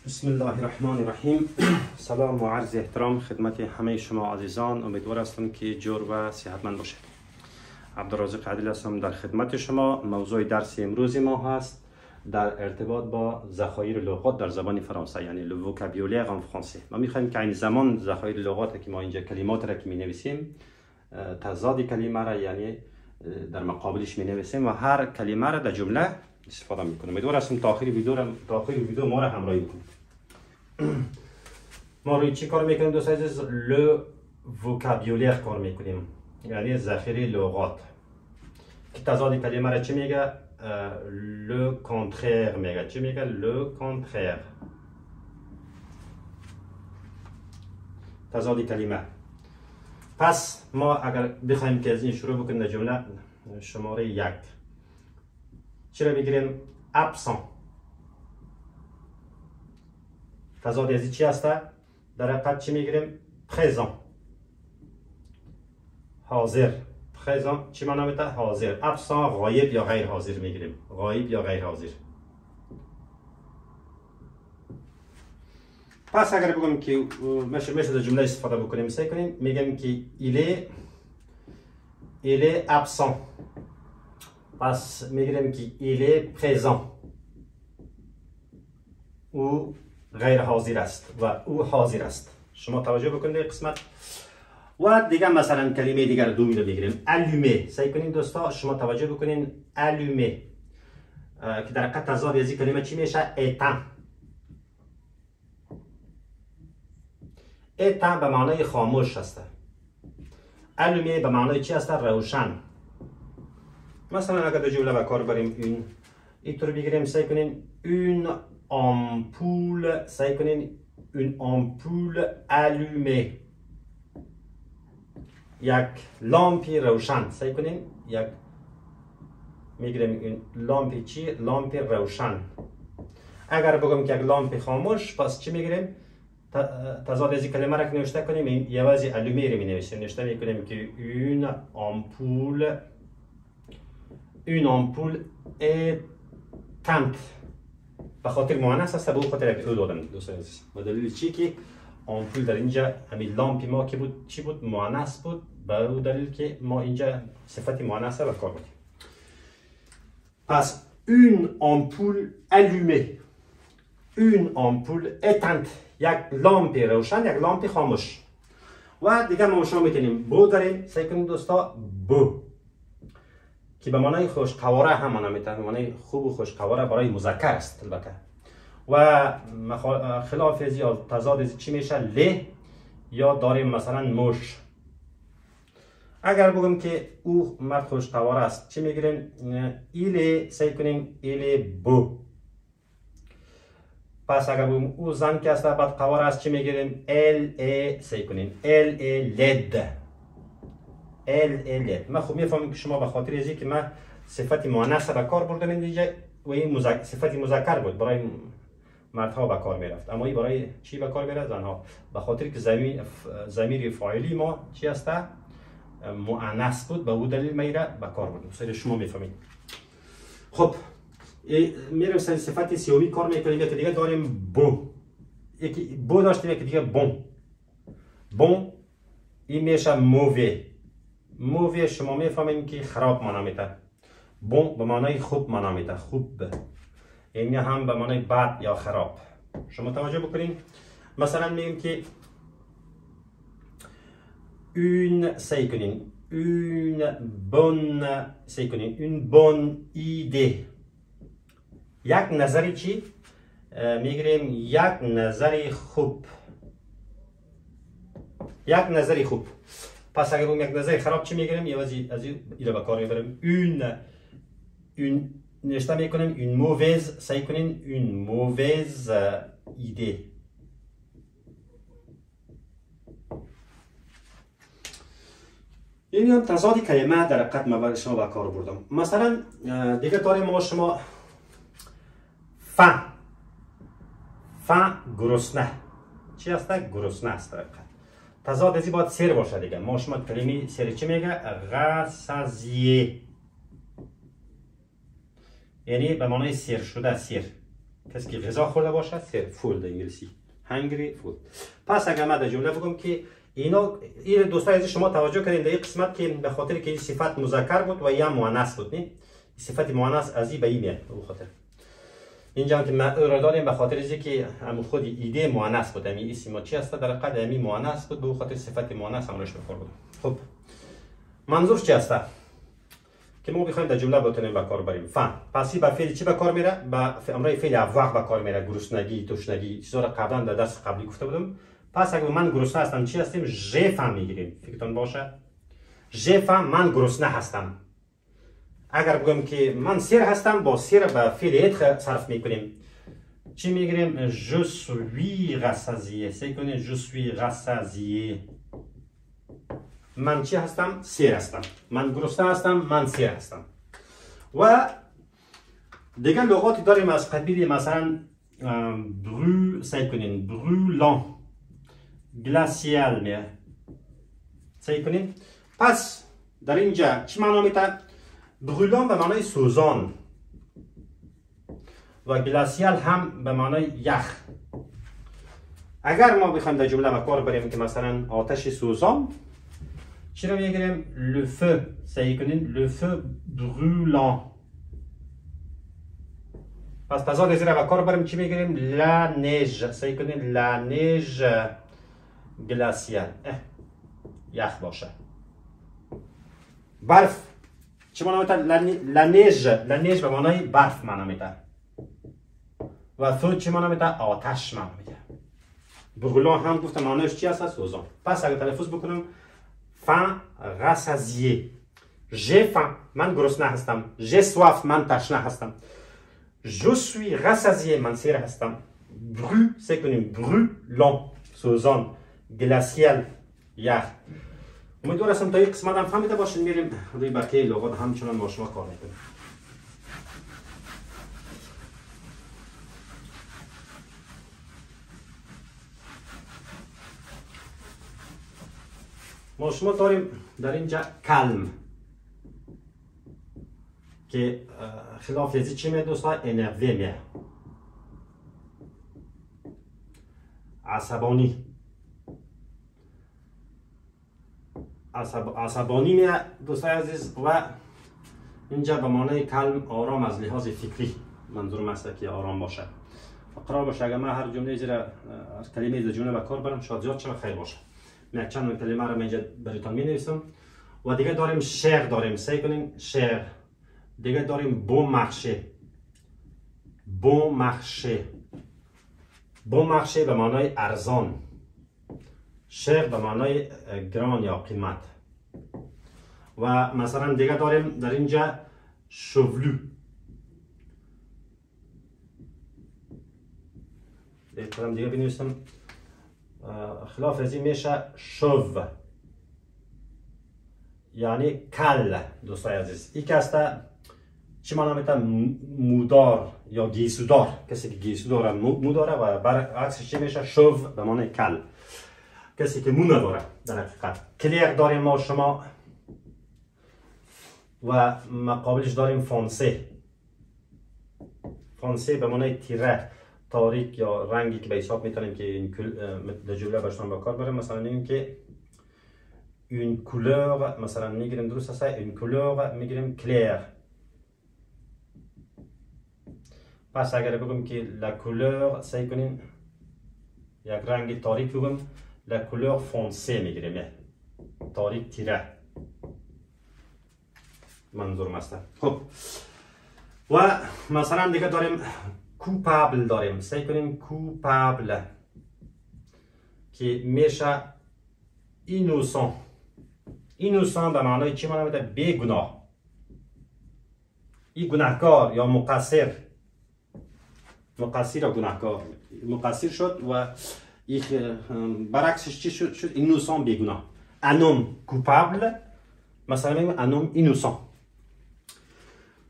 بسم الله الرحمن الرحیم. سلام و عرض احترام خدمت همه شما عزیزان. امیدوار هستم که جور و صحتمند باشید. عبدالرازق عادل هستم در خدمت شما. موضوع درس امروز ما هست در ارتباط با ذخایر لغات در زبان فرانسه، یعنی le vocabulaire en français. ما میخوایم که این زمان ذخایر لغات که ما اینجا کلمات را که می نویسیم، تضاد کلمه را یعنی در مقابلش می نویسیم و هر کلمه را در جمله استفاده میکنیم. امیدوار هستم تا آخر ویدیو ما را همراهی بکنید. ما روی چی کار میکنیم دوست عزیز؟ le vocabulaire کار میکنیم، یعنی ذخیره لغات. که تضاد کلمه را چی میگه؟ le contraire میگه. چی میگه؟ le contraire. تضاد کلمه. پس ما اگر بخوایم که از این شروع بکنیم در جمله شماره 1 چرا بگیریم؟ absent. تضاد ازی چی هسته؟ در حقیقت چی میگیریم؟ présent. حاضر. présent چی معنا میده؟ حاضر. absent غایب یا غیر حاضر میگیریم. غایب یا غیر حاضر. پس اگر بگم که مثل جمله استفاده بکنیم سعی کنیم میگم که il est absent. پس میگیریم که il est présent. او غیر حاضر است و او حاضر است. شما توجه بکنید قسمت. و دیگه مثلا کلمه دیگر دومی رو بگیریم. allumer. سعی کنین دوستا شما توجه بکنین allumer که در حقیقت تضاد از این کلمه چی میشه؟ éteint. éteint به معنای خاموش هست. allumer به معنای چی هست؟ روشن. مثلا اگر در جمله به کار بریم اینطور بگیریم سعی کنین une ampoule. سعی کنین une ampoule allumée. یک لامپی روشن. سعی کنین یک میگیریم این لامپی چی؟ لامپی روشن. اگر بگم که یک لامپی خاموش پس چی میگیریم؟ تضاد از این کلمه را که نوشته کنیم این یوازی allumée رو می نویسیم. نوشته میکنیم که une ampoule éteinte. به خاطر مؤنث است، به خاطر که او دادم دوستان عزیز. به دلیل چی که آمپول در اینجا همین لامپی ما که بود چی بود؟ مؤنث بود. به او دلیل که ما اینجا صفت مؤنث را به کار بردیم. پس une ampoule allumée. une ampoule éteinte. یک لامپی روشن، یک لامپی خاموش. و دیگه ما شما میتونیم بو داریم. سعی کنید دوستا بو که به معنای خوشقواره هم معنا میده. به معنای خوب و خوشقواره برای مذکر است البته. و خلاف از یا تضاد از چی میشه؟ له. یا داریم مثلا موش. اگر بگم که او مرد خوشقواره است چی میگیریم؟ ایله. سعی کنیم ایله بو. پس اگر بگم او زن که است بعد قواره است چی میگیریم؟ ال. سعی کنیم ال لد. ما خوب میفهمیم که شما به خاطر ازی که من صفت مؤنث به کار بردم اینجا و این صفت مذکر بود برای مردها به کار میرفت، اما این برای چی به کار میرفت؟ زنها. به خاطر که ضمیر فاعلی ما چی هست؟ مؤنث بود، به اون دلیل میره به کار بردم. سر شما میفهمید. خب میرم سر صفت سیومی کار میکنیم که دیگه داریم بو. یکی بو داشتیم که دیگه بون. این میشه مووی. مووی شما میفهمیم که خراب معنا میده. بون به معنای خوب معنا میده. خوب. این هم به معنای بد یا خراب. شما توجه بکنین. مثلا میگیم که une. سعی کنین une bonne. سعی کنین une bonne idée. یک نظری چی؟ میگیریم یک نظری خوب. یک نظری خوب. پس اگر بگم یک نظر خراب چی میگیریم؟ یوازی از این به کار میبریم. une نشته میکنیم une mauvaise. سعی کنین une mauvaise idée. این هم تضاد کلمه در حقیقت من برای شما به کار بردم. مثلا دیگه داریم ما شما faim گرسنه. چی هست؟ گرسنه است در حقیقت. تضاد ازی باید سیر باشه دیگه. ما شما کلمه سیر چی میگه؟ rassasié. یعنی به معنای سیر شده. سیر کسی که غذا خورده باشه فود انگلیسی hungry food. پس اگر من در جمله بگم که این دوستان از شما توجه کردین در این قسمت که به خاطر که این صفت مذکر بود و یا مؤنث بود، نه صفت مؤنث از این به این میاد. به خاطر اینجا که ما را داریم به خاطر اینکه هم خود ایده مؤنث بود، همین اسم چی است در قد همین مؤنث بود، به خاطر صفت مؤنث هم روش بکار بود. خب منظور چی است که ما بخوایم در جمله بتونیم به کار بریم؟ فهم. پس این به فعل چی به کار میره؟ به امرای فعل افواق به کار میره. گرسنگی، تشنگی، چیزا رو قبلا در درس قبلی گفته بودم. پس اگر من گرسنه هستم چی هستیم؟ ژ فهم میگیریم. فکرتون باشه ژ فهم من گرسنه هستم. اگر بگم که من سیر هستم، با سیر به فعل ات صرف میکنیم. چی میگیریم؟ je suis rassasié. سعی کنید je suis rassasié. من چی هستم؟ سیر هستم. من گرسنه هستم، من سیر هستم. و دیگه لغاتی داریم از قبیل مثلا سعی کنین brûlant، glacial میه. سعی کنین. پس در اینجا چی معنا میده؟ brûlant به معنای سوزان و glacial هم به معنای یخ. اگر ما بخوایم در جمله به کار بریم که مثلا آتش سوزان، چی رو میگیریم؟ le feu. سعی کنین le feu brûlant. پس تضاد زیر به کار بریم چی میگیریم؟ la neige. سعی کنین la neige glaciale. یخ باشه. برف چی معنا میده؟ la neige به معنای برف معنا میده. و فو چی معنا میده؟ آتش معنا میده. brûlant هم گفتم معنیش چی است؟ سوزان. پس اگه تلفظ بکنم faim rassasié. j'ai faim من گرسنه هستم. j'ai soif من تشنه هستم. je suis rassasié من سیر هستم. brû سعی کنیم brûlant سوزان، glacial یخ. امیدوار هستم تا این قسمت هم فهمیده باشین. میریم روی بقیه لغات همچنان با شما کار میکنیم. ما شما داریم در اینجا کلم که خلاف ازی چی میاد دوستان؟ انرژی میاد. عصبانی عصبانی میاد دوستان عزیز. و اینجا به معنای کلم آرام از لحاظ فکری منظورم است که آرام باشه. قرار باشه اگر من هر جمله زیر از کلمه از جمله به کار برم شاید زیاد چه خیر باشه. من چند کلمه رو اینجا براتون می نویسم. و دیگه داریم شعر داریم. سعی کنیم شعر. دیگه داریم bon marché. bon marché. bon marché به معنای ارزان. شعر به معنای گران یا قیمت. و مثلا دیگه داریم در اینجا chevelu. دیگه بنویسم. خلاف ازی میشه شو، یعنی کل دوستای عزیز. این که است چی معنا میده؟ مودار یا گیسودار. کسی که گیسودار مو داره و برعکسش چی میشه؟ شو به معنی کل. کسی که مو نداره در حقیقت. کلیر داریم ما شما و مقابلش داریم فونسه. فونسه به معنی تیره، تاریک یا رنگی که به حساب میتونیم که این در جمله برشتان با کار بریم. مثلا میگیم که une couleur مثلا میگیریم درست است une couleur میگیریم clair. پس اگر بگم که la couleur سعی کنیم یک رنگ تاریک بگم la couleur foncée میگیریم تاریک تیره منظورم است. خب و مثلا دیگه داریم coupable داریم. سعی کنیم coupable که میشه innocent. innocent به معنای چی معنا میده؟ بیگناه. این گناهکار یا مقصر. مقصر یا گناهکار. مقصر شد و برعکسش چی شد؟ innocent بیگناه. un homme coupable مثلا میگیم un homme innocent.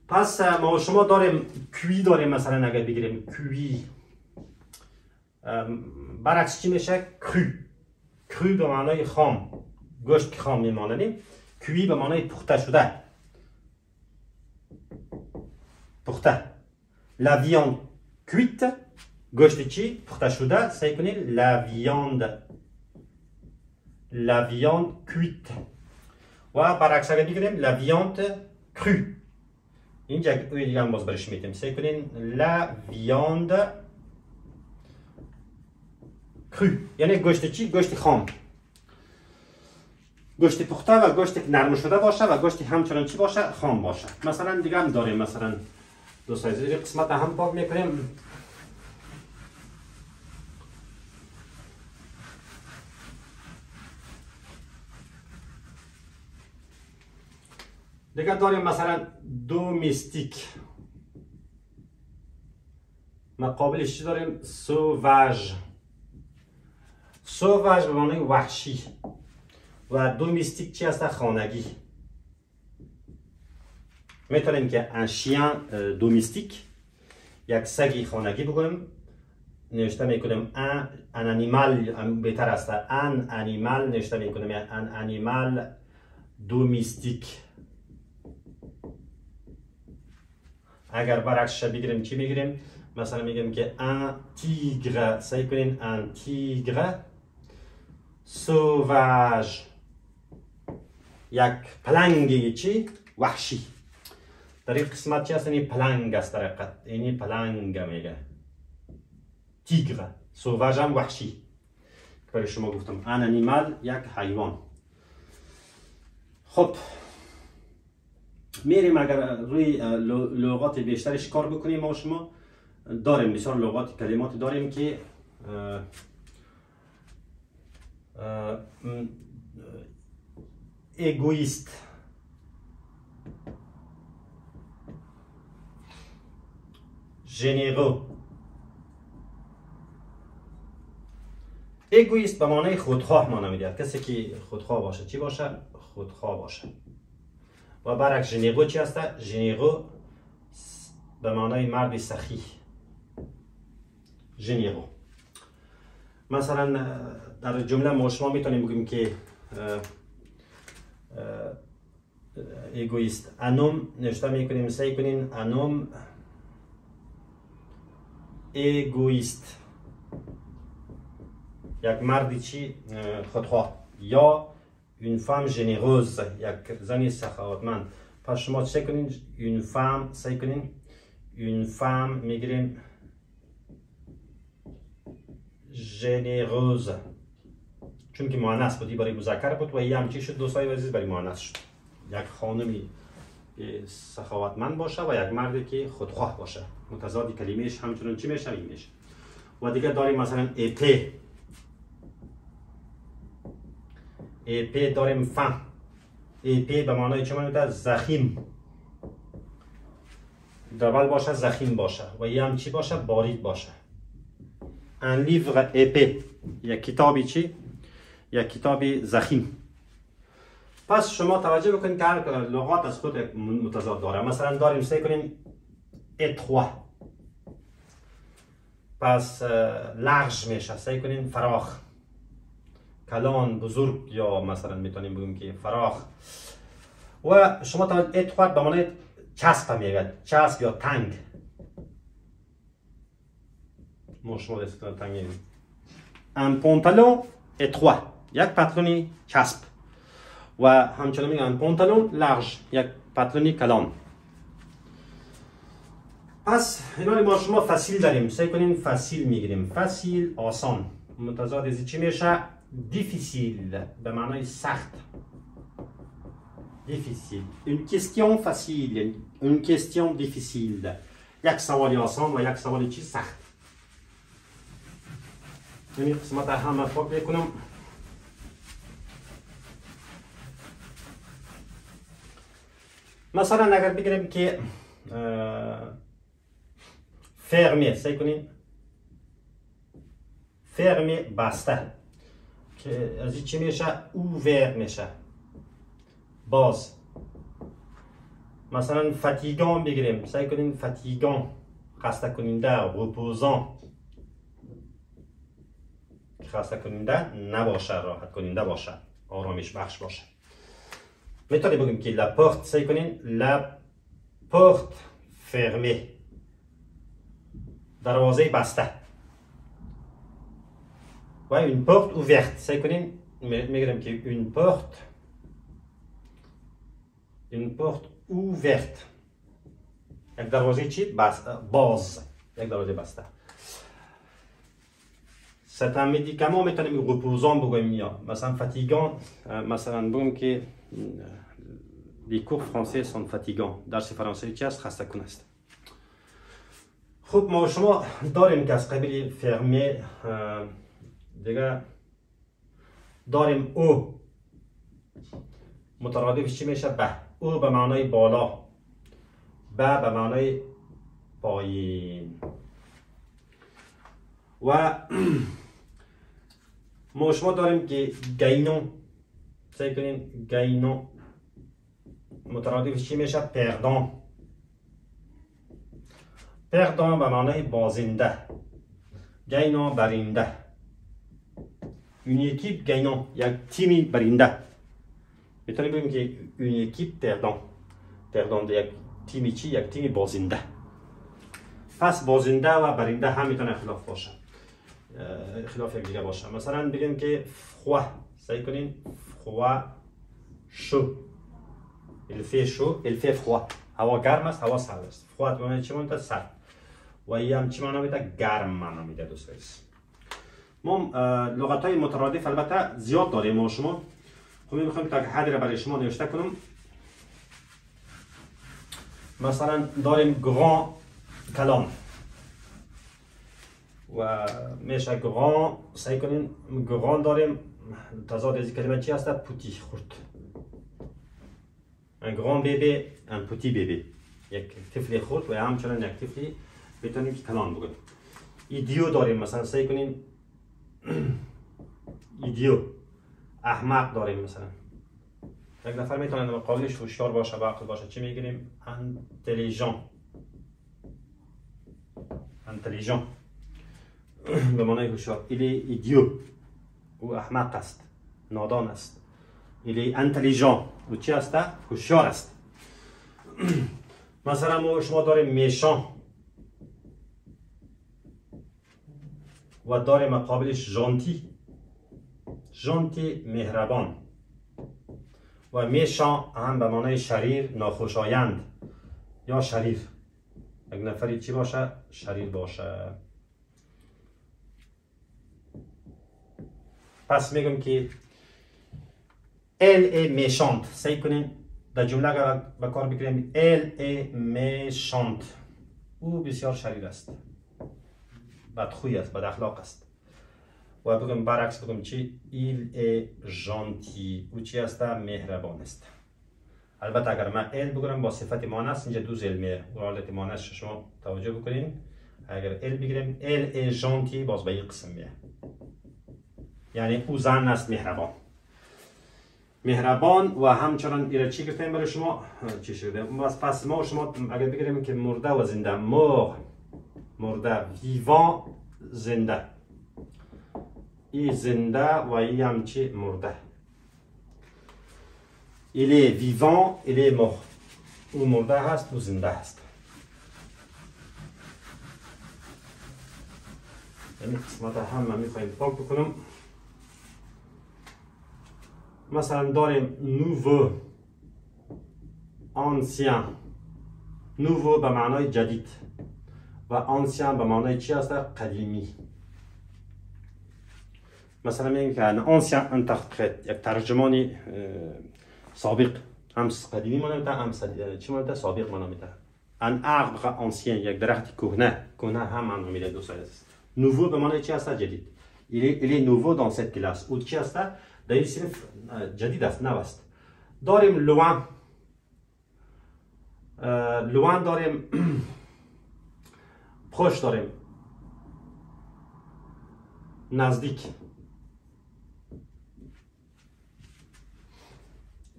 پس ما شما داریم کوی داریم. مثلا اگر بگیریم کوی برعکس چی میشه؟ کرو. کرو به معنای خام، گوشت که خام میمانه. کوی به معنای پخته شده، پخته. la viande cuite گوشت چی پخته شده سعی کنین la viande cuite و برعکس اگر بگیریم la viande crue اینجا دیگه هم باز برش میتیم سعی کنین la viande crue یعنی گوشت چی گوشت خام گوشت پخته و گوشت نرم شده باشه و گوشت همچنان چی باشه خام باشه مثلا دیگه هم داریم مثلا دو سایز قسمت هم پاک میکنیم دیگه داریم مثلا دومیستیک مقابلش چی داریم سوواژ به معنی وحشی و دومیستیک چی هست خانگی میتونیم که un chien دومیستیک یک سگی خانگی بگویم نوشته میکنیم un animal بهتر است un animal نوشته میکنیم un animal دومیستیک اگر برعکسش بگیریم چی میگیریم مثلا میگیم که un tigre سعی کنین un tigre sauvage یک پلنگی چی وحشی در این قسمت چی هست؟ این پلنگ است در حقیقت این پلنگ میگه تیگر سوواژ هم وحشی برای شما گفتم ان انیمال یک حیوان خب میریم اگر روی لغات بیشترش کار بکنیم ما شما داریم بسیار لغات کلمات داریم که egoïste généreux egoïste به معنی خودخواه معنی میده کسی که خودخواه باشه چی باشه خودخواه باشه و برعکس ژنرو چی هست ژنرو به معنی مرد سخی ژنرو مثلا در جمله ما شما میتونیم بگیم که egoïste انوم نوشته میکنیم سعی کنین انوم egoïste یک مردی چی خودخواه یا une femme généreuse یک زنی سخاوتمند پس شما چه کنین une femme سعی کنین une femme میگیریم généreuse چون که مؤنث بودی برای مذکر بود و یه هم چی شد دوستای عزیز برای مؤنث شد یک خانمی سخاوتمند باشه و یک مردی که خودخواه باشه متضاد کلمهش همچنان چی میشه این میشه و دیگه داریم مثلا épée داریم فم épée به معنای چه معنی زخیم دبل باشه زخیم باشه و یه هم چی باشه بارید باشه un livre épais یک کتابی چی یک کتابی زخیم پس شما توجه بکنید که هر لغات از خود متضاد داره مثلا داریم سعی کنیم étroit پس large میشه سعی کنیم فراخ کلان بزرگ یا مثلا میتونیم بگیم که فراخ و شما توجه étroit به معنی چسب میگه چسب یا تنگ ما شما دستتون تنگ میگیم un pantalon étroit یک پتلونی چسب و همچنان میگن پانتالون لارژ یک پتلونی کلان پس اینا ما شما فسیل داریم سعی کنین فسیل میگیریم فسیل آسان متضاد از چی میشه دیفیسیل به معنای سخت دیفیسیل une question facile une question difficile یک سوال آسان و یک سوال چی سخت این قسمت همه پاک بکنم مثلا اگر بگیریم که فرمی سعی کنین فرمی بسته که از این چی میشه اوور میشه باز مثلا فتیگان بگیریم سعی کنین فتیگان خسته کننده رپوزان خسته کننده نباشه راحت کننده باشه آرامش بخش باشه میتونیم بگیم که la porte سعی کنین la porte fermée دروازه بسته و une porte ouverte. سعی کنین میگم که une porte ouverte. یک دروازه چی؟ باز. یک دروازه بسته. C'est un médicament میتونیم reposant بگوییم یا مثلا fatigant. مثلا بگم که les cours français sont fatigants. درس فرانسوی چی است؟ خسته کن است. خب ما شما داریم که از قبیل فرمی دیگه داریم او مترادفش چی میشه؟ به. او به معنای بالا، به معنای پایین. و ما شما داریم که گینون، سعی کنین گینون مترادفش چی میشه؟ پردان. پردان به معنای بازنده، گینون برنده. Une équipe gagnant, یک تیمی برنده. میتونیم بگیم که une équipe perdant. Perdant یک تیمی چی؟ یک تیمی بازنده. پس بازنده و برنده هم میتونه اختلاف باشه، اختلاف یک دیگه باشه. مثلا بگیم که froid، سعی کنین froid chaud. Il fait chaud، il fait froid. هوا گرم است، هوا سرد است. froid به معنی چی میشه؟ سرد. و این هم چی معنی میده؟ گرم معنی میده دوست عزیز. ما لغت های مترادف البته زیاد داریم ما شما. خب میخوایم تا حدی را برای شما نوشته کنم. مثلا داریم گران کلام و میشه گران، سعی کنین گران داریم تضاد از کلمه چی هست؟ پوتی، خورد. un grand bébé، un petit bébé. یک طفل خرد و همچنان یک طفلی بتونیم کلام بگویم. ایدیو داریم، مثلا سعی کنین ایدیو، احمق داریم. مثلا یک نفر میتونه مقابلش هوشیار باشه، با عقل باشه. چی میگیم؟ انتلیژان. انتلیژان به معنای هوشیار. il est idiot او احمق است، نادان است. il est intelligent او چی است؟ هوشیار است. مثلا شما داریم میشان و داریم مقابلش ژانتی. ژانتی مهربان. و میشان هم به معنای شریر، ناخوشایند یا شریر. یک نفری چی باشه؟ شریر باشه. پس میگم که elle est méchante. سعی کنین در جمله اگر به کار بگیریم elle est méchante. او بسیار شریر است، بدخوی است، بد اخلاق است. و بگم برعکس بگم چی؟ il est gentil. او چی است؟ مهربان است. البته اگر من ال بگیرم با صفت مؤنث اینجا دو زل میه. حالت مؤنث شما توجه بکنین. اگر ال بگیریم elle est gentil باز به این قسم میه، یعنی او زن است مهربان. مهربان و همچنان ایره چی گفتیم برای شما؟ چی شده؟ پس ما شما اگر بگیریم که مرده و زنده، مرده، ویوان، زنده. ای زنده و ای هم چی؟ مرده. il est vivant، il est mort. او مرده هست، او زنده هست. یعنی قسمت هم من میخوایم پاک بکنم. مثلا داریم nouveau، ancien. nouveau به معنای جدید و ancien به معنای چی هست؟ قدیمی. مثلا میگیم که un ancien interprète، یک ترجمانی سابق، هم قدیمی مانه هم چی مانه؟ سابق مانه میده. un arbre ancien، یک درخت کهنه هم معنی میده دوستان. nouveau به معنای چی هست؟ جدید. il est nouveau dans cette classe. او چی هست؟ در این صنف جدید است، نو است. داریم loin. loin داریم پروش، داریم نزدیک.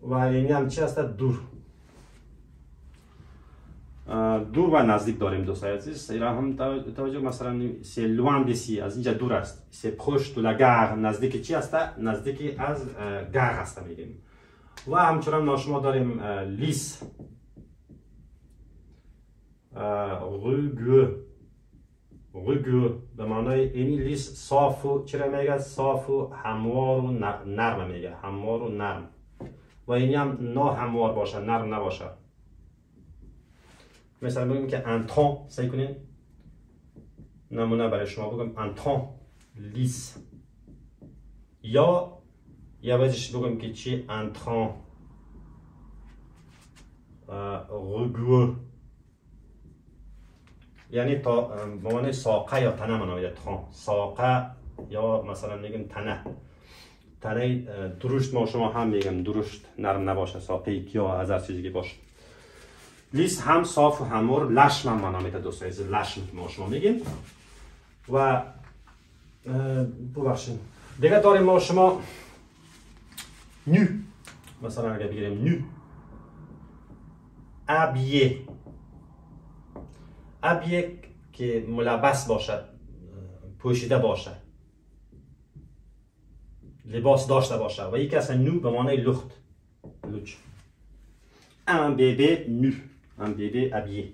و این هم چی هست؟ دور. دور و نزدیک داریم دوستان عزیز. اینا هم توجه، مثلا c'est loin d'ici، از اینجا دور است. c'est proche de la gare، نزدیک چی است؟ نزدیک از گار است میگیم. و همچنان ما شما داریم لیس، rugueux، rugueux به معنای اینی لیس صاف و چرا میگه صاف و هموار و نرم میگه هموار و نرم و اینی هم نه هموار باشه نرم نباشه مثلا بگیم که انتان سعی کنین نمونه برای شما بگم انتان لیس یا وجهش بگم که چی انتان rugueux یعنی تا به معنی ساقه یا تنه منویده تخان ساقه یا مثلا میگیم تنه درشت ما شما هم میگم درشت نرم نباشه ساقه یا از هر چیزی که باشه لیس هم صاف و هموار لشم هم منویده دوستان لشم که ما شما میگیم و ببخشید دیگه داریم ما شما نو مثلا اگر بگیریم نو ابیه که ملبس باشه پوشیده باشه لباس داشته باشه و یکی اصلا نو به معنی لخت لوچ un bébé nu un bébé habillé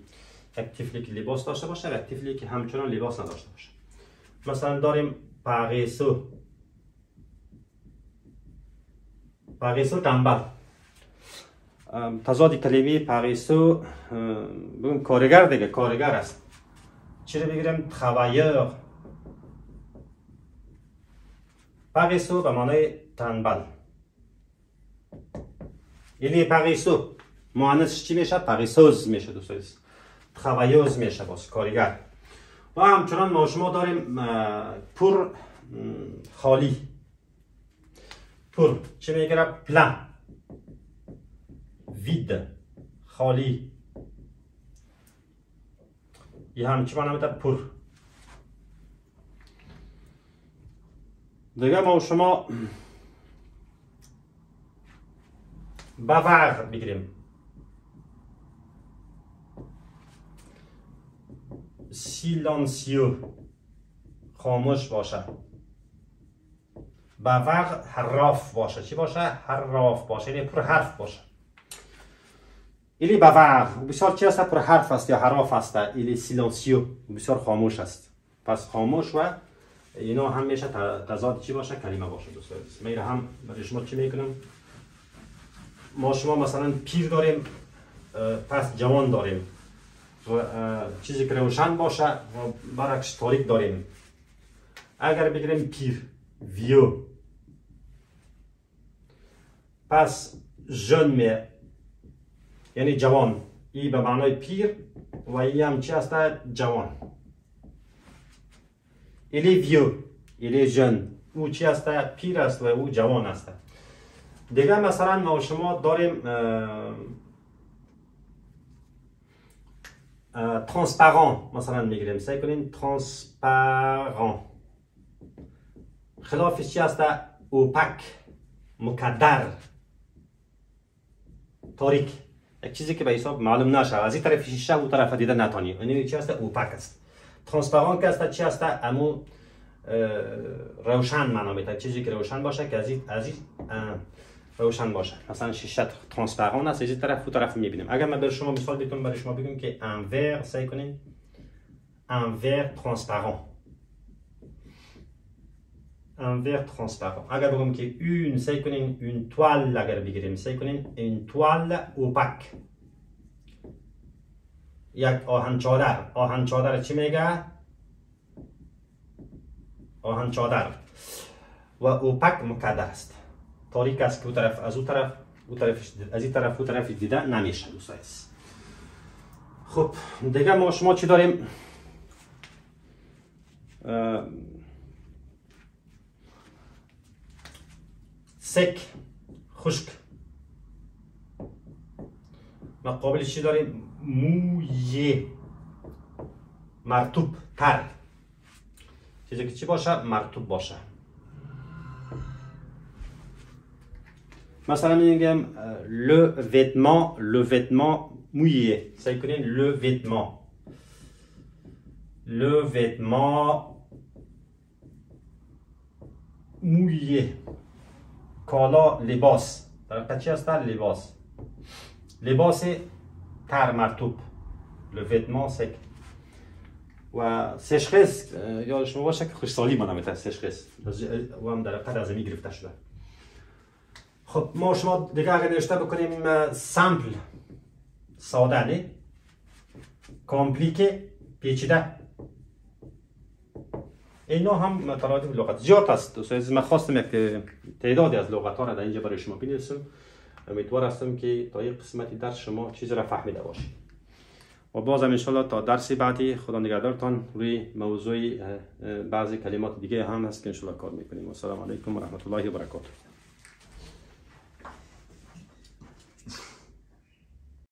یک طفلی که لباس داشته باشه و یک طفلی که همچنان لباس نداشته باشه مثلا داریم پاریسو تنبل تضاد کلمه پاریسو بگم کارگر دیگه کارگر است چرا بگیریم travailleur پاریسو به معنی تنبل یعنی پاریسو مؤنثش چی میشه پاریسوز میشه دوستان travailleuse میشه باز کارگر و همچنان ما شما داریم پر خالی پر چی میگیره پلان وید خالی یه همچی معنی پر دیگه ما شما باور بگیریم سیلانسیو خاموش باشه باور حراف باشه چی باشه؟ حراف باشه یعنی پر حرف باشه ایلی باور بسیار چی است پر حرف است یا حراف است ایلی سیلانسیو بسیار خاموش است پس خاموش و اینا هم میشه تضاد چی باشه کلمه باشه دوستان میره هم برای شما چی میکنم ما شما مثلا پیر داریم پس جوان داریم و چیزی که روشن باشه و برعکس تاریک داریم اگر بگیریم پیر ویو پس ژن می یعنی جوان ای به معنای پیر و ای هم چی است جوان ایلی ویو ایلی ژن او چی است پیر است و او جوان است دیگه مثلا ما شما داریم ترانسپارنت مثلا میگیریم سعی کنین ترانسپارنت خلافش چی است اوپک مکدر تاریک یک چیزی که به حساب معلوم نشه از این طرف شیشه او طرف دیده نتانی اینی چی است اوپک است ترانسپارنت که است چی است امو روشن معنا میده چیزی که روشن باشه که از این روشن باشه مثلا شیشه ترانسپارنت است از این طرف او طرف میبینیم اگر من به شما مثال بتونم برای شما بگم که un verre سعی کنین un verre transparent un verre transparent اگر بگم که une سعی کنین une toile اگر بگیریم سعی کنین une toile opaque یک آهن چادر چی میگه آهن چادر و اوپک مکدر است تاریک است که او طرف از او طرف از این طرف او طرف دیده نمیشه دوستان خب دیگه ما شما چی داریم سک خشک مقابل چی داریم مویه مرطوب تر چیزی که چی باشه مرطوب باشه مثلا میگم le vêtement mouillé سعی کنین le vêtement mouillé کالا لباس در قچی است لباس تر مرطوب le vêtement sec و سشخص یاد شما باشه که خوشسالی ما نمیتونه سشخص و هم در قد از می گرفته شده. خب ما شما دیگه اگر نوشته بکنیم سامپل ساده نه کامپلیکه پیچیده، اینا هم مترادف لغت زیاد است. دوستان من خواستم یک تعدادی از لغت ها را در اینجا برای شما بنویسم. امیدوار هستم که تا این قسمتی درس شما چیزی را فهمیده باشید و بازم انشالله تا درس بعدی خدا نگهدارتان روی موضوع بعضی کلمات دیگه هم هست که انشالله کار میکنیم. و السلام علیکم و رحمت الله و برکاته.